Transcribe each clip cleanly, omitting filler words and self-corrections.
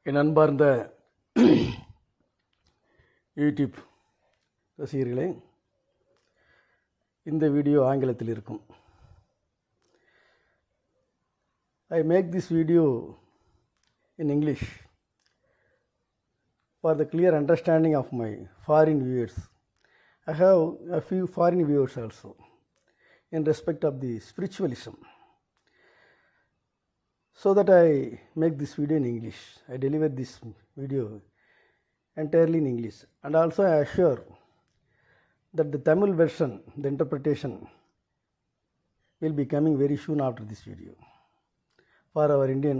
என் அன்பார்ந்த யூடியூப் ரசிகர்களே, இந்த வீடியோ ஆங்கிலத்தில் இருக்கும். I make this video in English for the clear understanding of my foreign viewers. I have a few foreign viewers also in respect of the spiritualism. So that I make this video in English. I deliver this video entirely in English, and also I assure that the Tamil version, the interpretation, will be coming very soon after this video for our Indian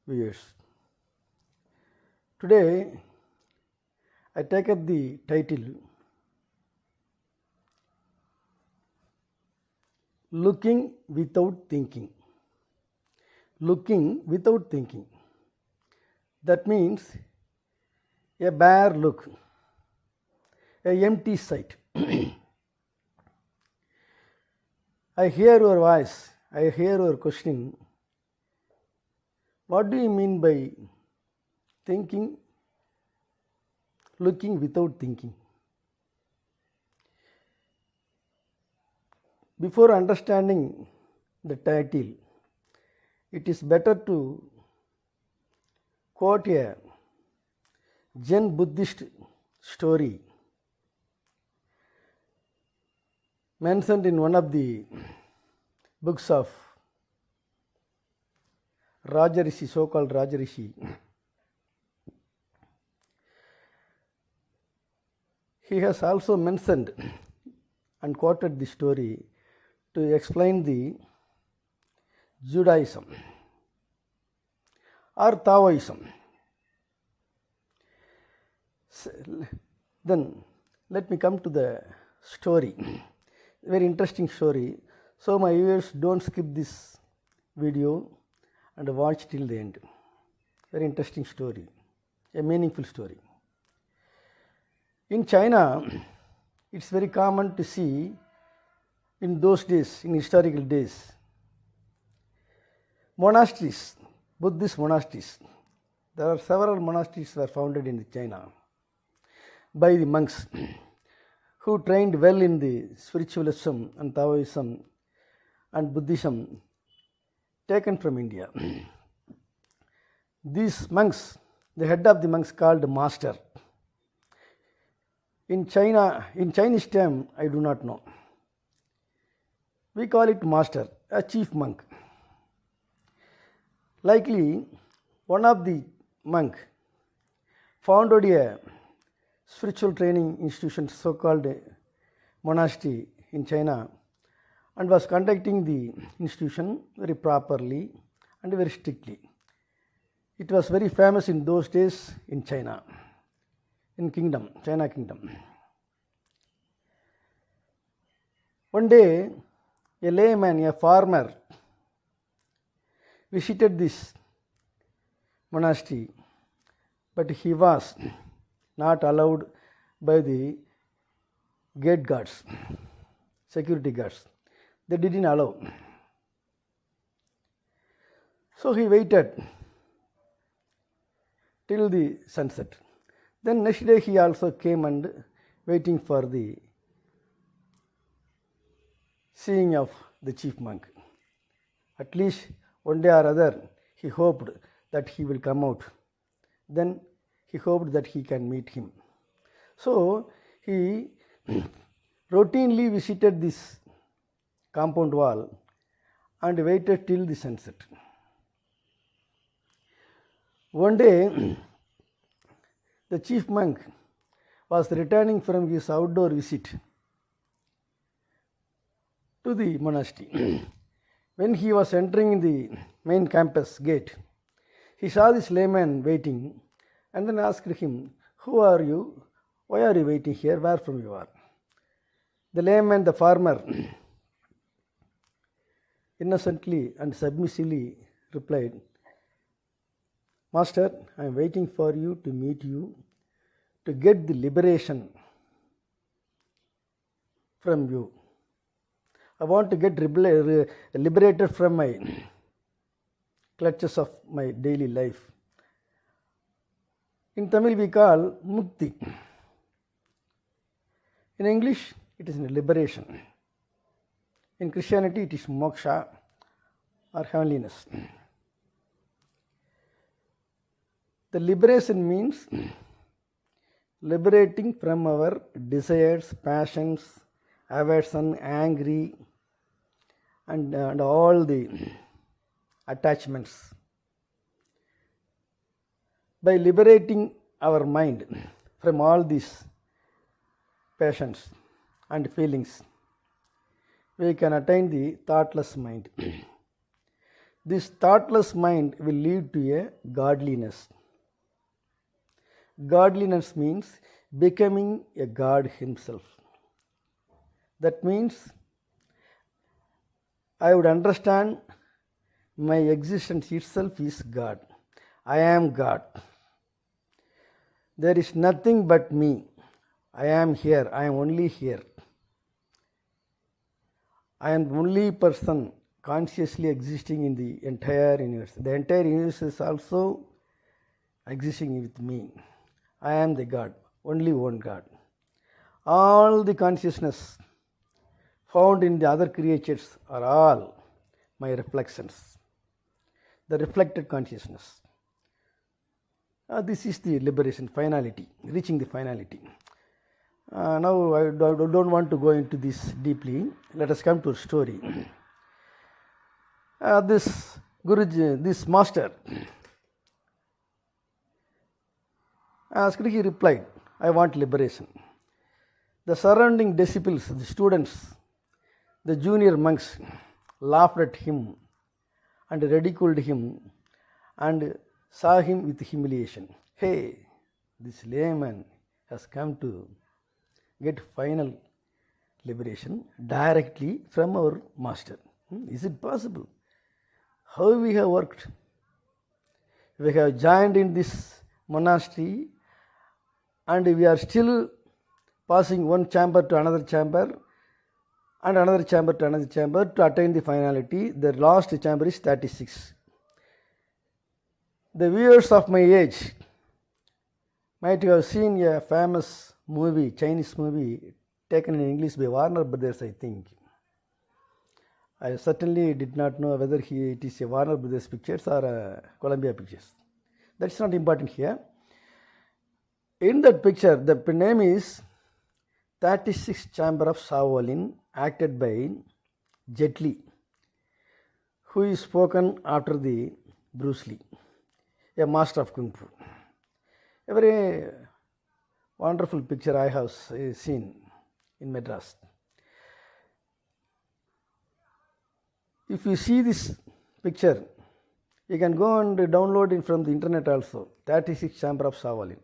viewers. Today I take up the title Looking Without Thinking. Looking without thinking. That means a bare look, a empty sight. I hear your voice, I hear your questioning. What do you mean by thinking, looking without thinking? Before understanding the title, it is better to quote a Zen Buddhist story mentioned in one of the books of Rajarishi, so-called Rajarishi. He has also mentioned and quoted the story to explain the Judaism or Taoism. Then let me come to the story. Very interesting story. So my viewers, don't skip this video and watch till the end. Very interesting story, a meaningful story. In China, it's very common to see in those days, in historical days, monasteries, Buddhist monasteries. There are several monasteries were founded in China by the monks who trained well in the spiritualism and Taoism and Buddhism taken from India. These monks, the head of the monks called master. In China, in Chinese term, I do not know. We call it master, a chief monk. Likely, one of the monk founded a spiritual training institution, so-called monastery in China, and was conducting the institution very properly and very strictly. It was very famous in those days in China, in kingdom, China kingdom. One day, a layman, a farmer, visited this monastery, but he was not allowed by the gate guards, security guards. They didn't allow. So he waited till the sunset. Then next day he also came and waiting for the seeing of the chief monk. At least one day or other, he hoped that he will come out. Then he hoped that he can meet him. So he routinely visited this compound wall and waited till the sunset. One day, the chief monk was returning from his outdoor visit to the monastery. When he was entering the main campus gate, he saw this layman waiting and then asked him, "Who are you? Why are you waiting here? Where from you are?" The layman, the farmer, innocently and submissively replied, "Master, I am waiting for you to meet you to get the liberation from you. I want to get liberated from my clutches of my daily life. In Tamil we call mukti. In English it is liberation. In Christianity it is moksha or heavenliness. The liberation means liberating from our desires, passions, aversion, angry, and all the attachments. By liberating our mind from all these passions and feelings, we can attain the thoughtless mind. This thoughtless mind will lead to a godliness. Godliness means becoming a God himself. That means I would understand my existence itself is God. I am God. There is nothing but me. I am here. I am only here. I am the only person consciously existing in the entire universe. The entire universe is also existing with me. I am the God, only one God. All the consciousness found in the other creatures are all my reflections, the reflected consciousness. This is the liberation, finality, reaching the finality. Now I don't want to go into this deeply. Let us come to a story. This Guruji, this master, asked, he replied, I want liberation. The surrounding disciples, the students, the junior monks laughed at him and ridiculed him and saw him with humiliation. Hey, this layman has come to get final liberation directly from our master. Is it possible? How we have worked? We have joined in this monastery and we are still passing one chamber to another chamber and another chamber to another chamber to attain the finality. The last chamber is 36. The viewers of my age might have seen a famous movie, Chinese movie, taken in English by Warner Brothers, I think. I certainly did not know whether it is a Warner Brothers Pictures or a Columbia Pictures. That's not important here. In that picture, the name is 36th Chamber of Shaolin, acted by Jet Li, who is spoken after the Bruce Lee, a master of Kung Fu. A very wonderful picture I have seen in Madras. If you see this picture, you can go and download it from the internet also, 36th Chamber of Shaolin.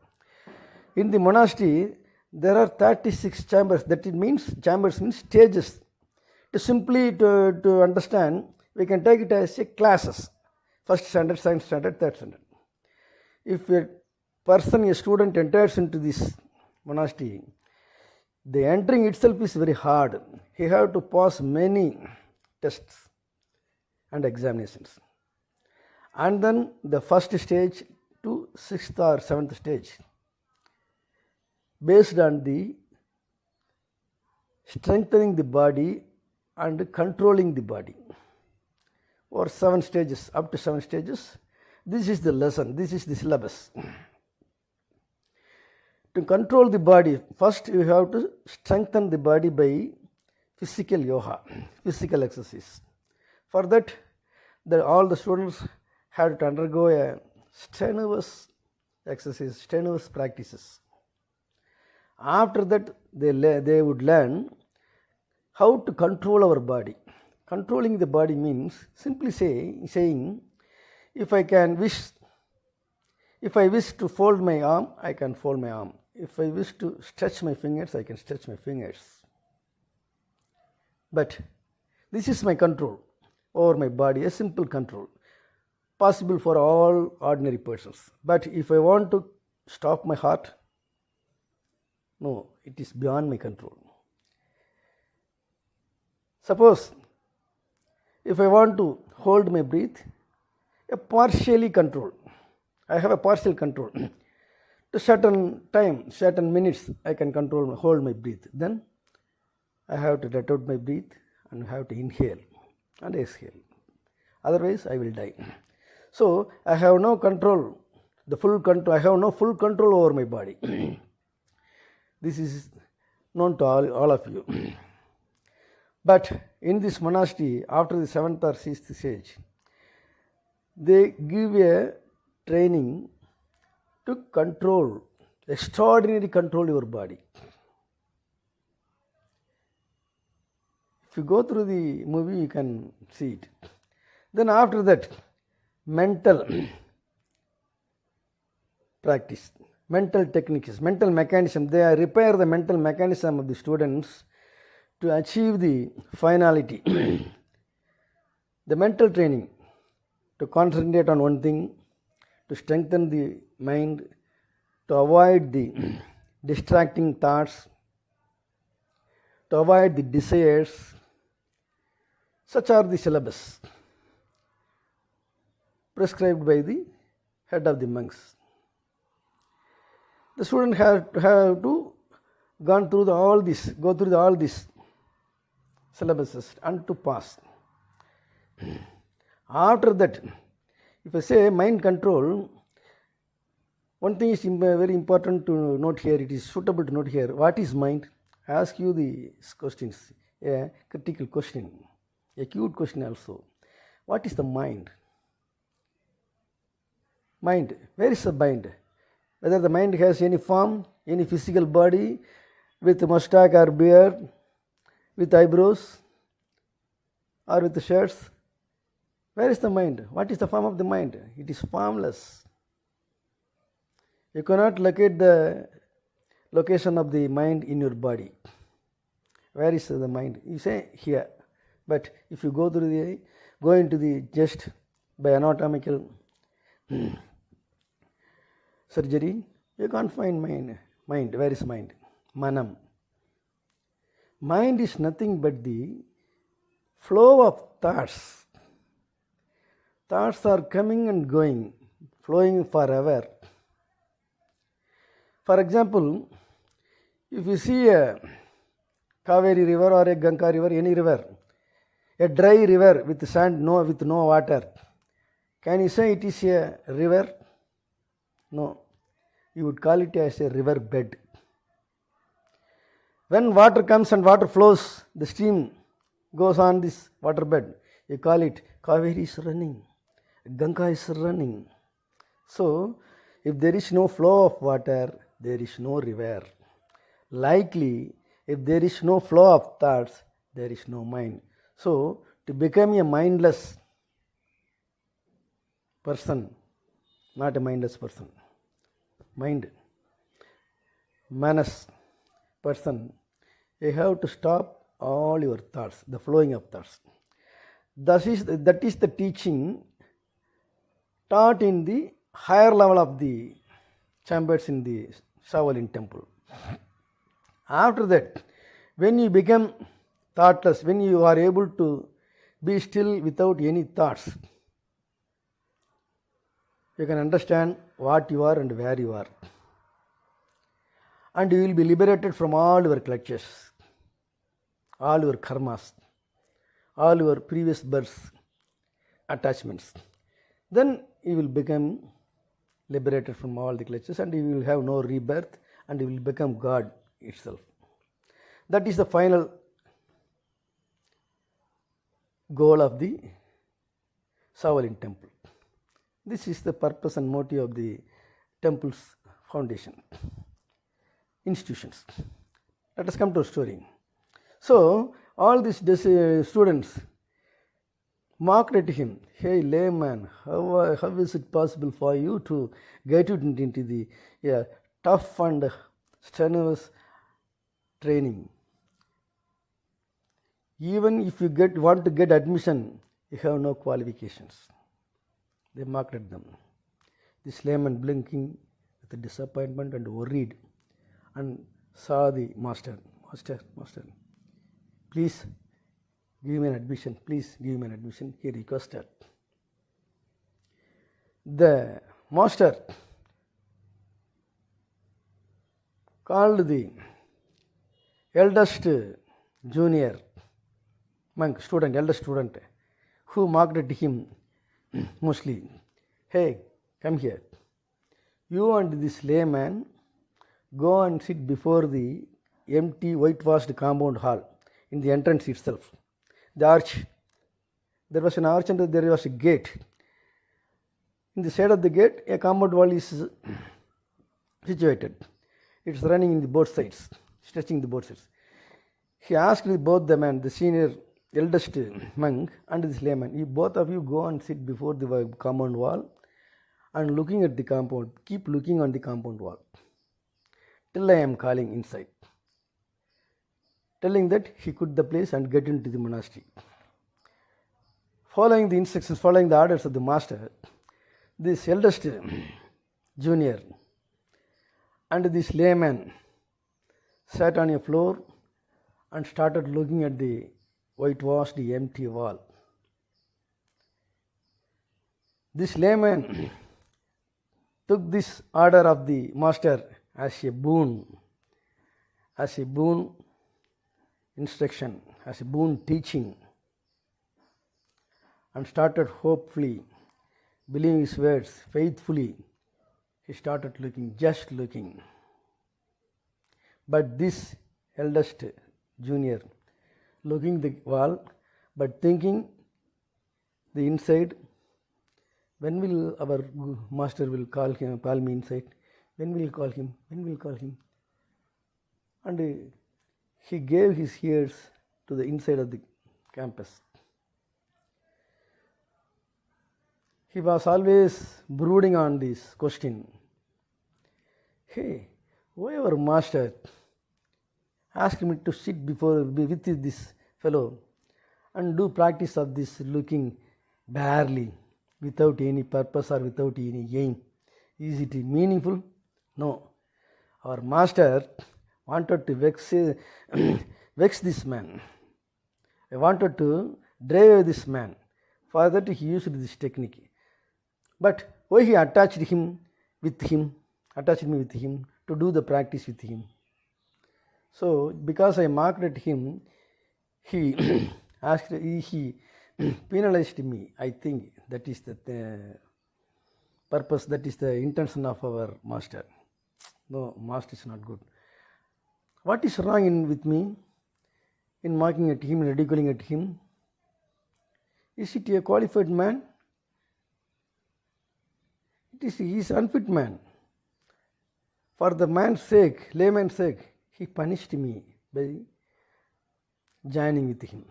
In the monastery, there are 36 chambers. That it means, chambers means stages. To understand, we can take it as classes. First standard, second standard, third standard. If a person, a student enters into this monastery, the entering itself is very hard. He have to pass many tests and examinations. And then the first stage to 6th or 7th stage, based on the strengthening the body and controlling the body, or 7 stages, up to 7 stages. This is the lesson, this is the syllabus. To control the body, first you have to strengthen the body by physical yoga, physical exercise. For that, all the students had to undergo a strenuous exercise, strenuous practices. After that, they would learn how to control our body. Controlling the body means simply saying, if I wish to fold my arm, I can fold my arm. If I wish to stretch my fingers, I can stretch my fingers. But this is my control over my body, a simple control, possible for all ordinary persons. But if I want to stop my heart, no, it is beyond my control. Suppose, if I want to hold my breath, a partially control. I have a partial control. To certain time, certain minutes, I can control, hold my breath. Then I have to let out my breath and have to inhale and exhale. Otherwise, I will die. So I have no control, the full control. I have no full control over my body. This is known to all of you. But in this monastery, after the 7th or 6th stage, they give a training to control, extraordinary control your body. If you go through the movie, you can see it. Then after that, mental practice, mental techniques, mental mechanism. They repair the mental mechanism of the students to achieve the finality. The mental training, to concentrate on one thing, to strengthen the mind, to avoid the distracting thoughts, to avoid the desires. Such are the syllabus prescribed by the head of the monks. The student have to go through all this syllabuses and to pass. After that, if I say mind control, one thing is very important to note here, it is suitable to note here. What is mind? I ask you these questions, a critical question, a cute question also. What is the mind? Mind, where is the mind? Whether the mind has any form, any physical body, with mustache or beard, with eyebrows, or with shirts. Where is the mind? What is the form of the mind? It is formless. You cannot locate the location of the mind in your body. Where is the mind? You say here. But if you go into the just by anatomical surgery, you can't find mind. Where is mind? Manam. Mind is nothing but the flow of thoughts. Thoughts are coming and going, flowing forever. For example, if you see a Kaveri river or a Ganga river, any river, a dry river with sand, with no water, can you say it is a river? No. You would call it as a river bed. When water comes and water flows, the stream goes on this water bed. You call it Kaveri is running, Ganga is running. So, if there is no flow of water, there is no river. Likely, if there is no flow of thoughts, there is no mind. So, to become a mindless person, not a mindless person, manas person, you have to stop all your thoughts, the flowing of thoughts. That is the teaching taught in the higher level of the chambers in the Shaolin temple. After that, when you become thoughtless, when you are able to be still without any thoughts, you can understand what you are and where you are. And you will be liberated from all your clutches, all your karmas, all your previous births, attachments. Then you will become liberated from all the clutches and you will have no rebirth and you will become God itself. That is the final goal of the Shaolin temple. This is the purpose and motive of the temple's foundation, institutions. Let us come to a story. So, all these students mocked at him. Hey layman, how is it possible for you to get into the tough and strenuous training? Even if you want to get admission, you have no qualifications. They mocked at them. This layman blinking with disappointment and worried and saw the master, please give me an admission, he requested. The master called the eldest junior monk student, eldest student, who mocked at him mostly. Hey, come here. You and this layman go and sit before the empty whitewashed compound hall in the entrance itself. The arch. There was an arch and there was a gate. In the side of the gate, a compound wall is situated. It's running in the both sides, stretching the both sides. He asked both the man, the senior eldest monk and this layman, you both of you go and sit before the compound wall and looking at the compound, keep looking on the compound wall till I am calling inside. Telling that, he quit the place and get into the monastery. Following the instructions, following the orders of the master, this eldest junior and this layman sat on a floor and started looking at the whitewashed empty wall. This layman took this order of the master as a boon instruction, as a boon teaching, and started hopefully, believing his words faithfully. He started looking, just looking. But this eldest junior, looking the wall, but thinking the inside, when will our master will call me inside? When will call him? When will call him? And he gave his ears to the inside of the campus. He was always brooding on this question. Hey, why our master asked me to sit with this fellow and do practice of this looking barely, without any purpose or without any aim? Is it meaningful? No. Our master wanted to vex this man. I wanted to drive away this man. For that he used this technique. But why he attached me with him to do the practice with him? So because I mocked at him, he he penalized me. I think that is the purpose, that is the intention of our master. No, master is not good. What is wrong with me in mocking at him, ridiculing at him? Is it a qualified man? He is unfit man. For the man's sake, layman's sake, he punished me by joining with him.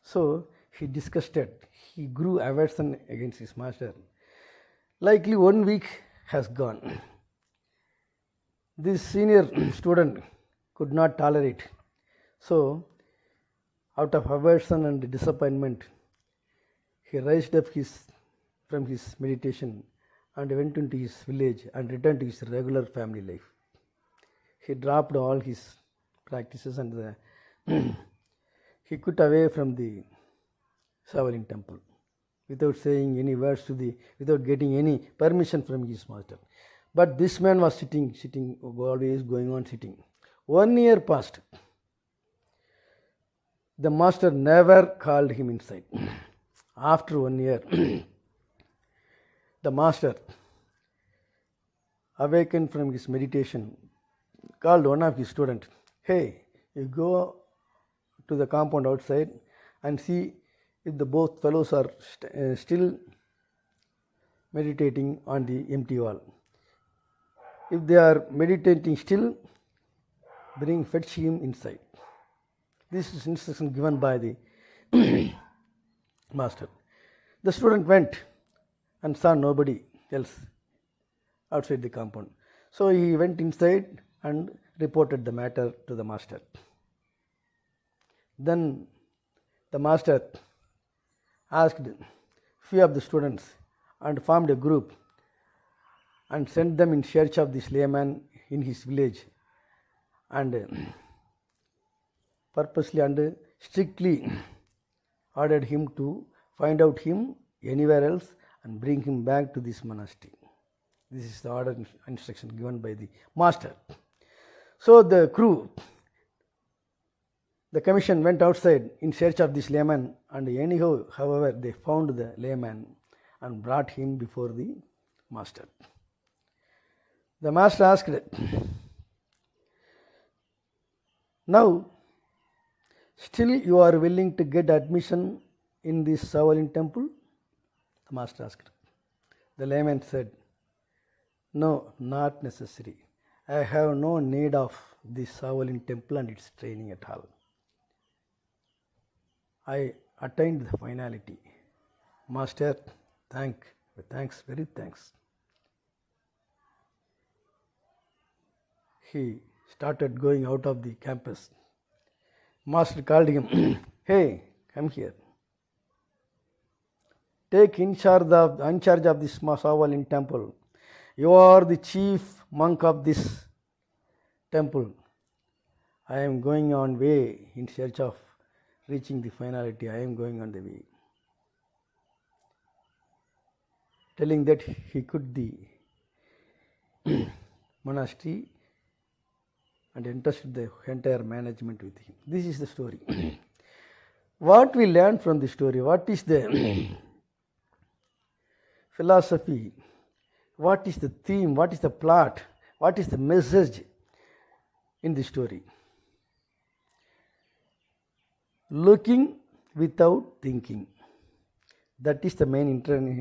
So he disgusted, he grew aversion against his master. Likely 1 week has gone. This senior student could not tolerate. So, out of aversion and disappointment, he raised up from his meditation and went into his village and returned to his regular family life. He dropped all his practices and he quit away from the Shaolin temple without saying any words without getting any permission from his master. But this man was sitting, always going on sitting. 1 year passed. The master never called him inside. After 1 year, the master awakened from his meditation, called one of his students. Hey, you go to the compound outside and see if the both fellows are still meditating on the empty wall. If they are meditating still, fetch him inside. This is instruction given by the master. The student went and saw nobody else outside the compound. So he went inside and reported the matter to the master. Then the master asked few of the students and formed a group and sent them in search of this layman in his village, and purposely and strictly ordered him to find out him anywhere else and bring him back to this monastery. This is the order instruction given by the master. So the crew, the commission went outside in search of this layman, and anyhow, however, they found the layman and brought him before the master. The master asked, "Now, still you are willing to get admission in this Shaolin temple?" The master asked. The layman said, "No, not necessary. I have no need of this Shaolin temple and its training at all. I attained the finality. Master, thanks, very thanks." He started going out of the campus. Master called him, "Hey, come here. Take in charge of this Shaolin temple. You are the chief monk of this temple. I am going on way in search of reaching the finality. I am going on the way." Telling that, he quit the monastery and entrusted the entire management with him. This is the story. What we learn from the story? What is the philosophy? What is the theme? What is the plot? What is the message in the story? Looking without thinking. That is the main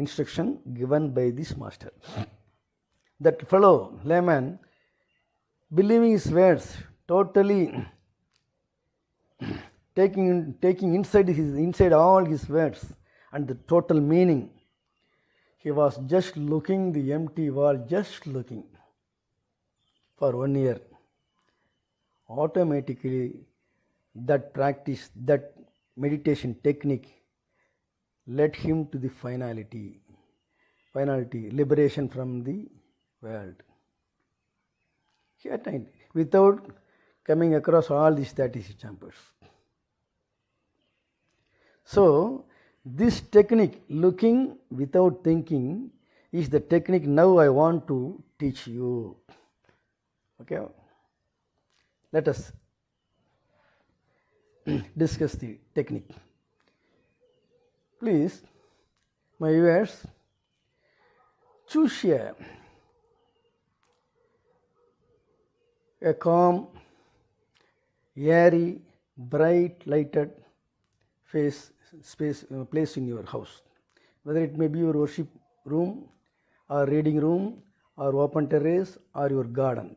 instruction given by this master. That fellow layman, believing his words, totally taking inside all his words and the total meaning. He was just looking the empty wall, just looking for 1 year. Automatically, that practice, that meditation technique led him to the finality, liberation from the world. He attained without coming across all these 36 chambers. So, this technique, looking without thinking, is the technique now I want to teach you. Okay? Let us discuss the technique. Please, my viewers, choose a calm, airy, bright lighted place in your house. Whether it may be your worship room or reading room or open terrace or your garden.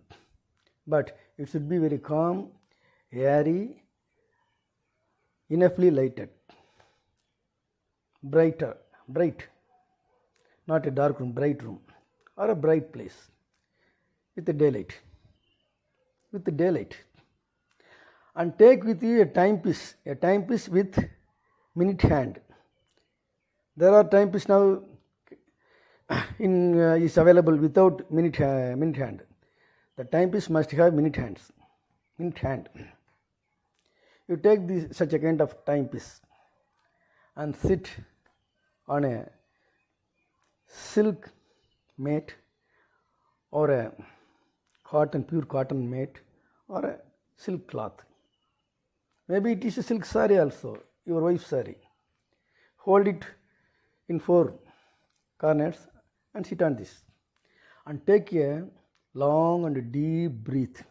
But it should be very calm, airy, enoughly lighted. Bright, not a dark room, bright room, or a bright place with the daylight. And take with you a timepiece with minute hand. There are timepieces now is available without minute hand. The timepiece must have minute hand. You take such a kind of timepiece and sit on a silk mat or a pure cotton mat or a silk cloth. Maybe it is a silk saree also, your wife's saree. Hold it in 4 corners and sit on this. And take a long and deep breath.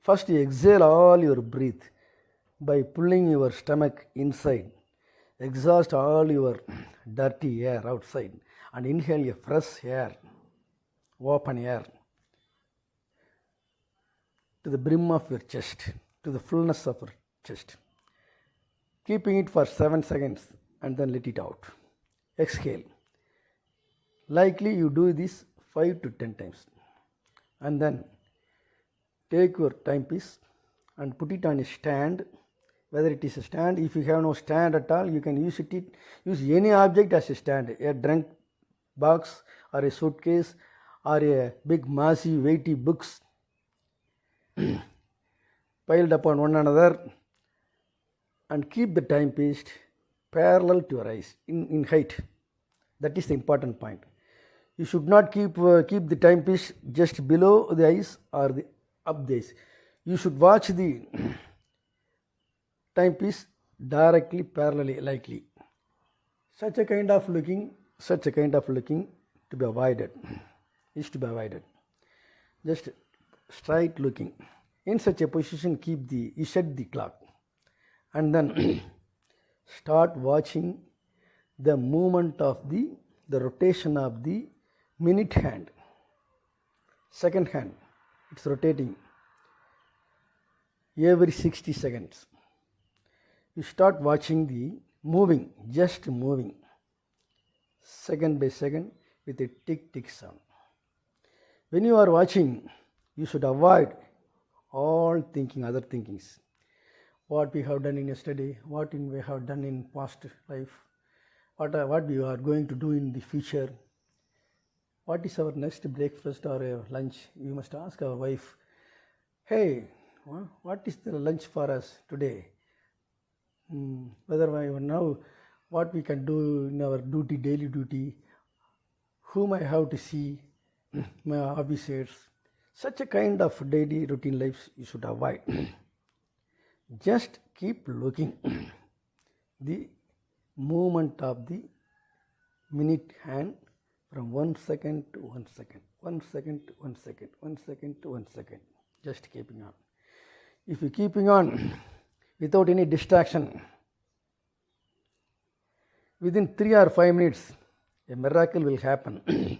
First you exhale all your breath by pulling your stomach inside. Exhaust all your dirty air outside and inhale a fresh air, open air to the brim of your chest, to the fullness of your chest. Keeping it for 7 seconds and then let it out. Exhale. Likely you do this 5 to 10 times. And then take your timepiece and put it on a stand. Whether it is a stand, if you have no stand at all, you can use any object as a stand. A trunk box or a suitcase or a big massive weighty books piled upon one another, and keep the timepiece parallel to your eyes in height. That is the important point. You should not keep the timepiece just below the eyes or up the eyes. You should watch the timepiece directly parallelly likely. Such a kind of looking to be avoided, is to be avoided. Just straight looking. In such a position, you set the clock, and then start watching the movement of the rotation of the minute hand. Second hand, it's rotating every 60 seconds. You start watching the moving, just moving, second by second with a tick sound. When you are watching, you should avoid all thinking, other thinkings. What we have done in yesterday, what we have done in past life, what we are going to do in the future, what is our next breakfast or lunch. You must ask our wife, hey, what is the lunch for us today? Whether now what we can do in our daily duty, whom I have to see, my officers. Such a kind of daily routine life you should avoid. Just keep looking the movement of the minute hand from 1 second to 1 second, 1 second to 1 second, 1 second to 1 second. Just keeping on. If you keeping on without any distraction, within 3 or 5 minutes, a miracle will happen.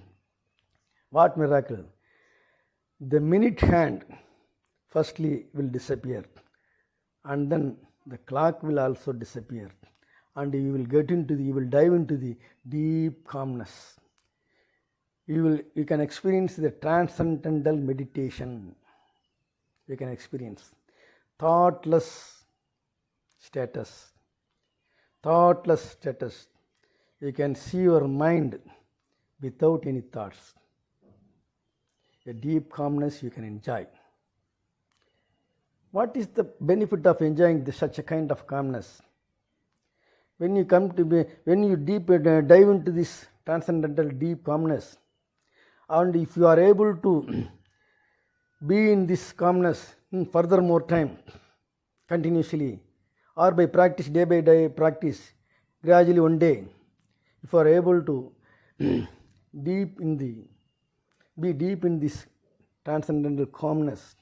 What miracle? The minute hand firstly will disappear, and then the clock will also disappear, and you will dive into the deep calmness. You can experience the transcendental meditation. You can experience thoughtless status. You can see your mind without any thoughts. A deep calmness you can enjoy. What is the benefit of enjoying such a kind of calmness? When you dive into this transcendental deep calmness, and if you are able to be in this calmness further more time, continuously, or by practice, day by day practice, gradually one day, if you are able to be deep in this transcendental calmness,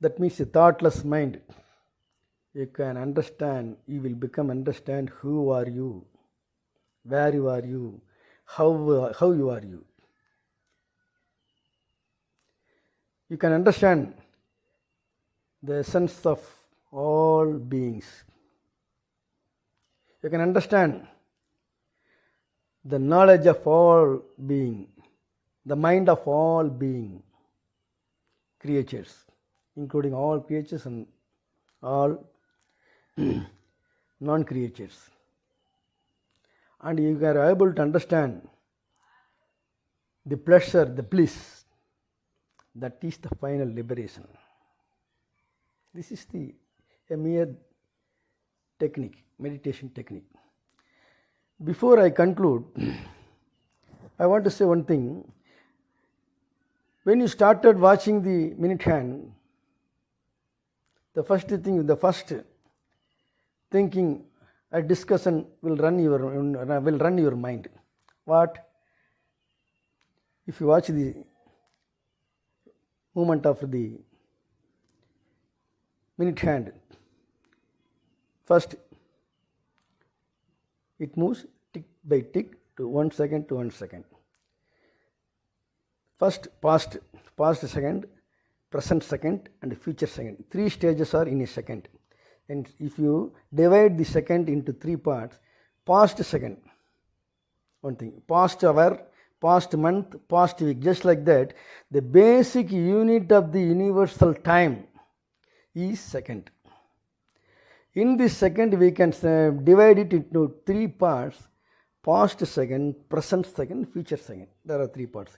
that means a thoughtless mind, you can understand, you will understand who are you, where you are you, how you are you. You can understand the essence of all beings. You can understand the knowledge of all being, the mind of all being creatures, including all creatures and all non-creatures. And you are able to understand the pleasure, the bliss, that is the final liberation. This is a mere technique, meditation technique. Before I conclude, I want to say one thing. When you started watching the minute hand, the first thinking, a discussion will run your mind. What? If you watch the movement of the minute hand, first it moves tick by tick to 1 second to 1 second. First past second, present second, and future second. 3 stages are in a second. And if you divide the second into 3 parts, past second, one thing, past hour, past month, past week, just like that, the basic unit of the universal time is second. In this second, we can divide it into 3 parts: past second, present second, future second. There are 3 parts.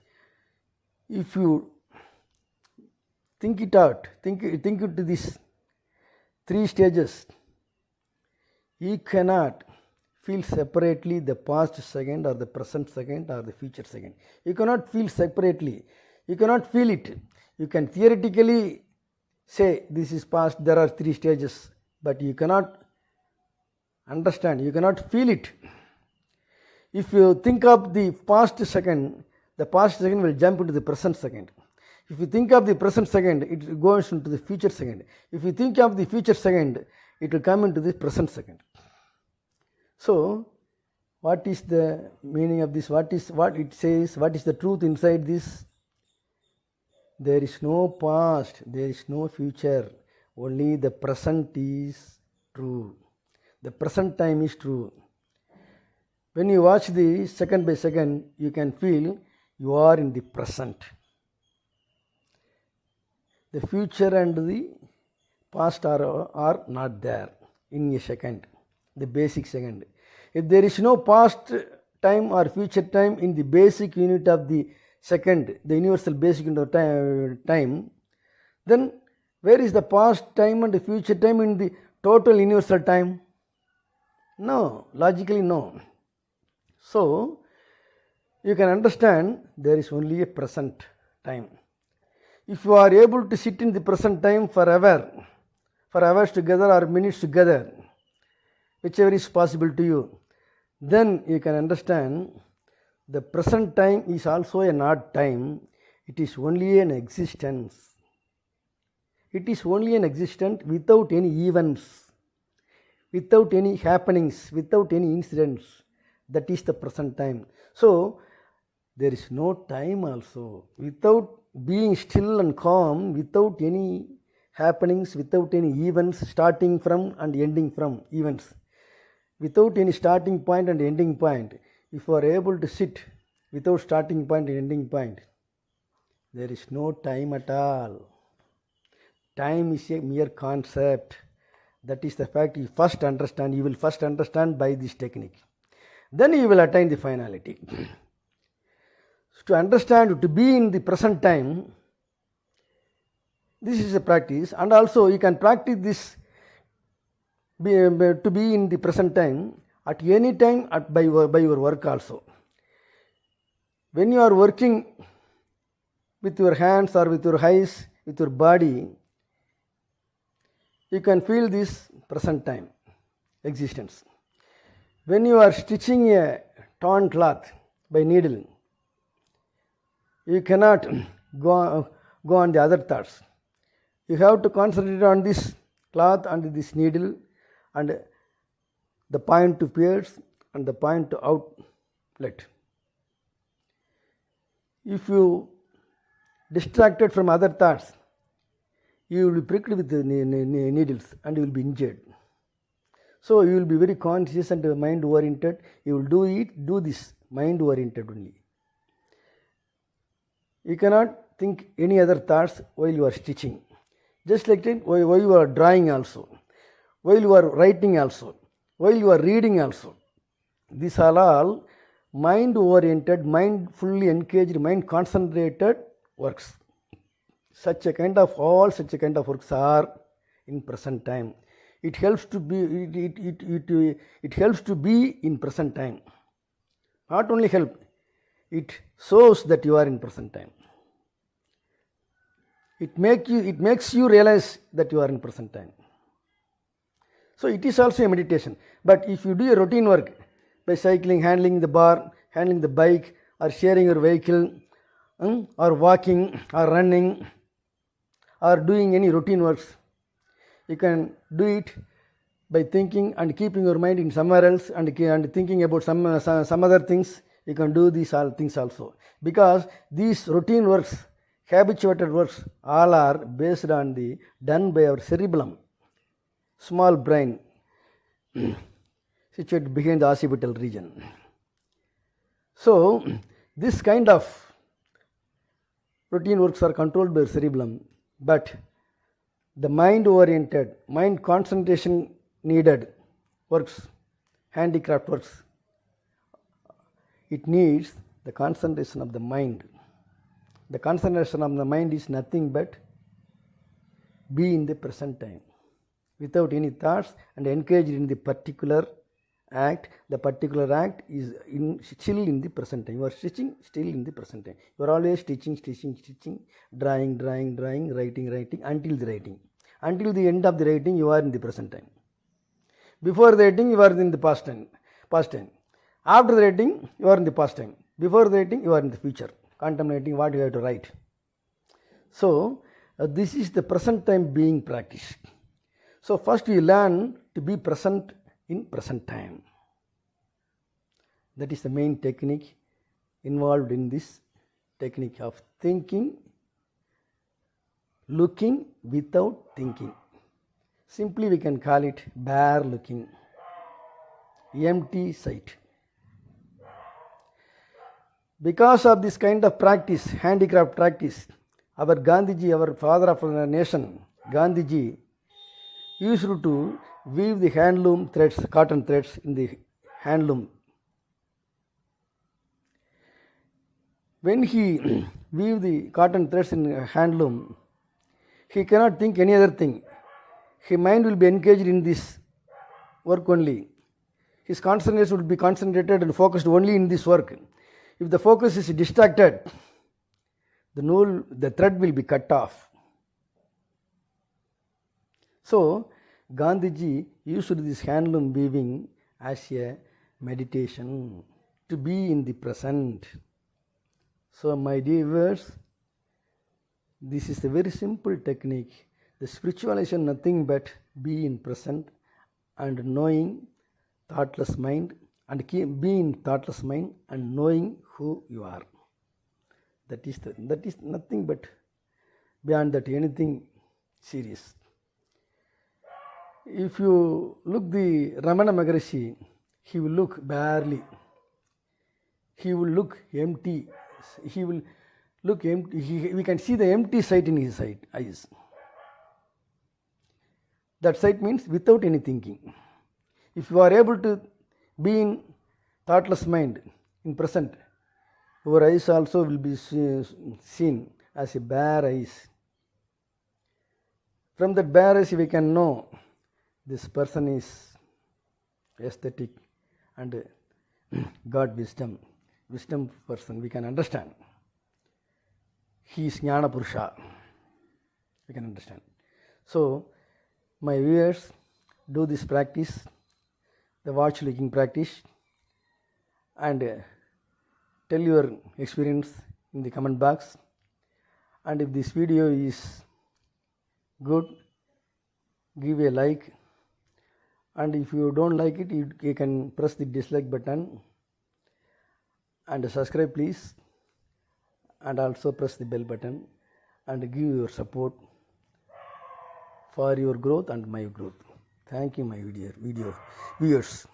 If you think it out, think into these 3 stages, you cannot feel separately the past second or the present second or the future second. You cannot feel separately. You cannot feel it. You can theoretically say this is past, there are 3 stages, but you cannot understand, you cannot feel it. If you think of the past second will jump into the present second. If you think of the present second, it goes into the future second. If you think of the future second, it will come into the present second. So, what is the meaning of this? What it says? What is the truth inside this? There is no past, there is no future, only the present is true. The present time is true. When you watch the second by second, you can feel you are in the present. The future and the past are not there in a second, the basic second. If there is no past time or future time in the basic unit of the second, the universal basic unit of time, then where is the past time and the future time in the total universal time? No, logically no. So, you can understand there is only a present time. If you are able to sit in the present time forever, for hours together or minutes together, whichever is possible to you, then you can understand the present time is also a not time, it is only an existence. It is only an existence without any events, without any happenings, without any incidents. That is the present time. So, there is no time also. Without being still and calm, without any happenings, without any events starting from and ending from events, without any starting point and ending point, if you are able to sit without starting point and ending point, there is no time at all. Time is a mere concept. That is the fact you first understand. You will first understand by this technique. Then you will attain the finality. To understand, to be in the present time, this is a practice, and also you can practice this to be in the present time at any time by your work also. When you are working with your hands or with your eyes, with your body, you can feel this present time existence. When you are stitching a torn cloth by needle, you cannot go on the other thoughts. You have to concentrate on this cloth and this needle and the point to pierce and the point to outlet. If you distracted from other thoughts, you will be pricked with the needles and you will be injured. So you will be very conscious and mind oriented. You will do this mind oriented only. You cannot think any other thoughts while you are stitching. Just like that, while you are drawing also, while you are writing also, while you are reading also. These are all mind oriented, mind fully engaged, mind concentrated works. Such a kind of works are in present time. It helps to be it helps to be in present time. Not only help, it shows that you are in present time. It makes you realize that you are in present time. So it is also a meditation. But if you do a routine work by cycling, handling the bar, handling the bike, or sharing your vehicle, or walking, or running, or doing any routine works, you can do it by thinking and keeping your mind in somewhere else and thinking about some other things. You can do these all things also. Because these routine works, habituated works, all are based on done by our cerebellum, small brain, situated behind the occipital region. So, this kind of routine works are controlled by cerebellum, but the mind-oriented, mind concentration needed works, handicraft works, it needs the concentration of the mind. The concentration of the mind is nothing but be in the present time, without any thoughts and engaged in the particular act, the particular act is still in the present time. You are stitching still in the present time. You are always stitching, drawing, writing until the writing. Until the end of the writing, you are in the present time. Before the writing, you are in the past time. After the writing, you are in the past time. Before the writing, you are in the future, contemplating what you have to write. So, this is the present time being practiced. So, first we learn to be present in present time. That is the main technique involved in this technique of thinking, looking without thinking. Simply we can call it bare looking, empty sight. Because of this kind of practice, handicraft practice, our Gandhiji, our father of our nation, Gandhiji, used to weave the handloom threads, cotton threads in the handloom. When he weave the cotton threads in handloom, he cannot think any other thing. His mind will be engaged in this work only. His concentration will be concentrated and focused only in this work. If the focus is distracted, the thread will be cut off. So, Gandhiji used this handloom weaving as a meditation to be in the present. So, my dear viewers, this is a very simple technique. The spiritualization nothing but be in present and knowing thoughtless mind and be in thoughtless mind and knowing who you are. That is nothing but beyond that anything serious. If you look the Ramana Maharshi, he will look barely. He will look empty. He will look empty. We can see the empty sight in his eyes. That sight means without any thinking. If you are able to be in thoughtless mind in present, your eyes also will be seen as a bare eyes. From that bare eyes we can know this person is aesthetic and got wisdom person, we can understand. He is Jnana Purusha, we can understand. So, my viewers, do this practice, the watch looking practice, and tell your experience in the comment box. And if this video is good, give a like, and if you don't like it, you can press the dislike button, and subscribe please, and also press the bell button and give your support for your growth and my growth. Thank you, my video viewers.